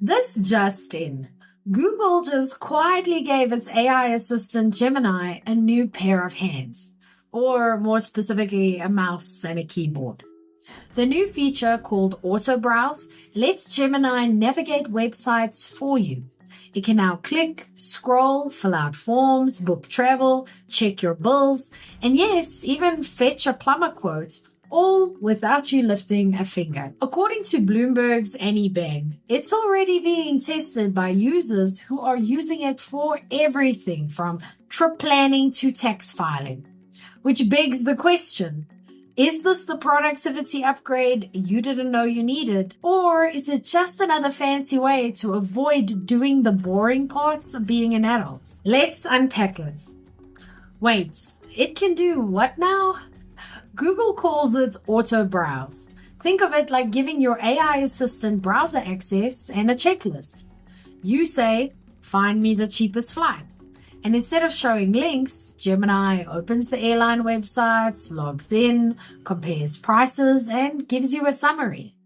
This just in. Google just quietly gave its AI assistant Gemini a new pair of hands, or more specifically, a mouse and a keyboard. The new feature called Auto Browse lets Gemini navigate websites for you. It can now click, scroll, fill out forms, book travel, check your bills, and yes, even fetch a plumber quote, all without you lifting a finger. According to Bloomberg's Annie Bang, it's already being tested by users who are using it for everything from trip planning to tax filing. Which begs the question, is this the productivity upgrade you didn't know you needed? Or is it just another fancy way to avoid doing the boring parts of being an adult? Let's unpack it. Wait, it can do what now? Google calls it Auto Browse. Think of it like giving your AI assistant browser access and a checklist. You say, find me the cheapest flight. And instead of showing links, Gemini opens the airline websites, logs in, compares prices, and gives you a summary.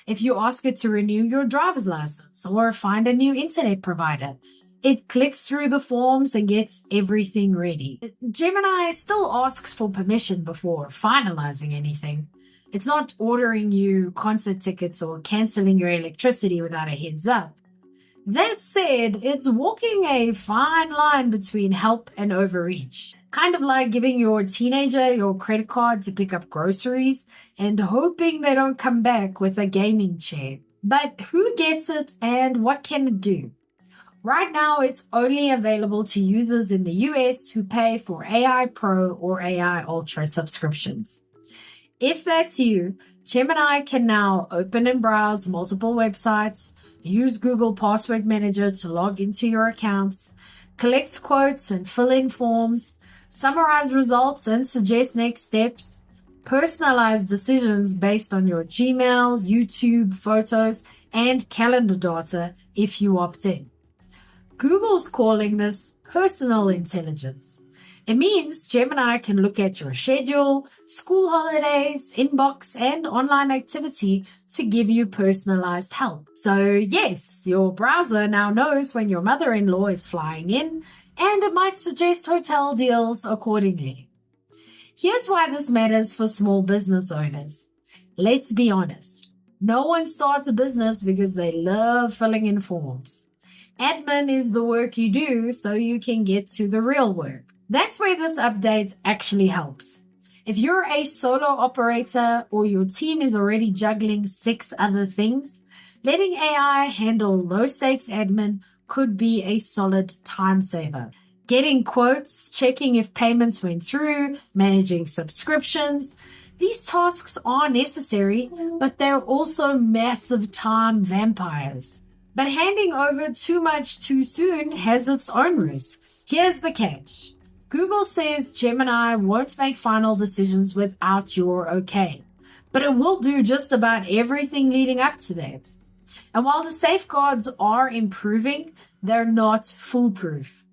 If you ask it to renew your driver's license or find a new internet provider, it clicks through the forms and gets everything ready. Gemini still asks for permission before finalizing anything. It's not ordering you concert tickets or canceling your electricity without a heads up. That said, it's walking a fine line between help and overreach. Kind of like giving your teenager your credit card to pick up groceries and hoping they don't come back with a gaming chair. But who gets it and what can it do? Right now, it's only available to users in the US who pay for AI Pro or AI Ultra subscriptions. If that's you, Gemini can now open and browse multiple websites, use Google Password Manager to log into your accounts, collect quotes and fill in forms, summarize results and suggest next steps, personalize decisions based on your Gmail, YouTube, photos, and calendar data if you opt in. Google's calling this personal intelligence. It means Gemini can look at your schedule, school holidays, inbox, and online activity to give you personalized help. So yes, your browser now knows when your mother-in-law is flying in, and it might suggest hotel deals accordingly. Here's why this matters for small business owners. Let's be honest. No one starts a business because they love filling in forms. Admin is the work you do so you can get to the real work. That's where this update actually helps. If you're a solo operator or your team is already juggling 6 other things, letting AI handle low-stakes admin could be a solid time saver. Getting quotes, checking if payments went through, managing subscriptions. These tasks are necessary, but they're also massive time vampires. But handing over too much too soon has its own risks. Here's the catch. Google says Gemini won't make final decisions without your okay, but it will do just about everything leading up to that. And while the safeguards are improving, they're not foolproof.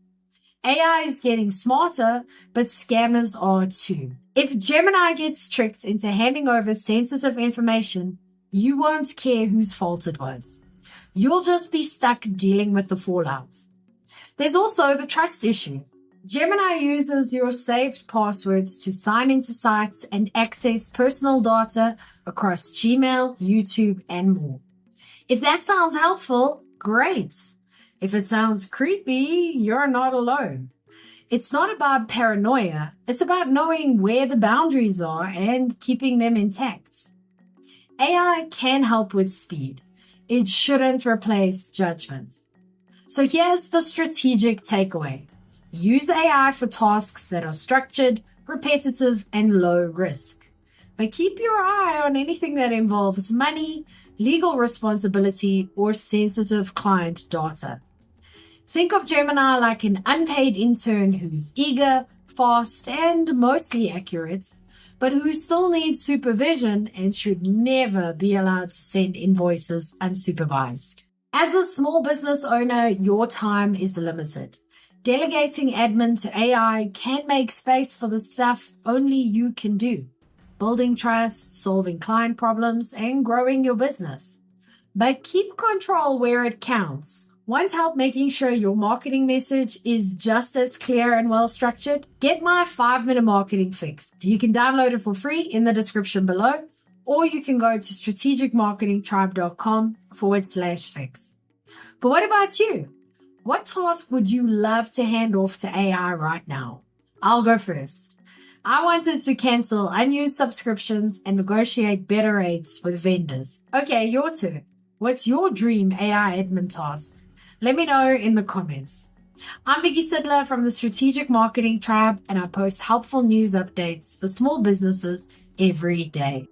AI is getting smarter, but scammers are too. If Gemini gets tricked into handing over sensitive information, you won't care whose fault it was. You'll just be stuck dealing with the fallout. There's also the trust issue. Gemini uses your saved passwords to sign into sites and access personal data across Gmail, YouTube, and more. If that sounds helpful, great. If it sounds creepy, you're not alone. It's not about paranoia. It's about knowing where the boundaries are and keeping them intact. AI can help with speed. It shouldn't replace judgment. So here's the strategic takeaway. Use AI for tasks that are structured, repetitive, and low risk. But keep your eye on anything that involves money, legal responsibility, or sensitive client data. Think of Gemini like an unpaid intern who's eager, fast, and mostly accurate, but who still needs supervision and should never be allowed to send invoices unsupervised. As a small business owner, your time is limited. Delegating admin to AI can make space for the stuff only you can do. Building trust, solving client problems, and growing your business. But keep control where it counts. Want help making sure your marketing message is just as clear and well structured? Get my 5-minute marketing fix. You can download it for free in the description below, or you can go to strategicmarketingtribe.com/fix. But what about you? What task would you love to hand off to AI right now? I'll go first. I wanted to cancel unused subscriptions and negotiate better rates with vendors. Okay, your turn. What's your dream AI admin task? Let me know in the comments. I'm Vicky Sidler from the Strategic Marketing Tribe, and I post helpful news updates for small businesses every day.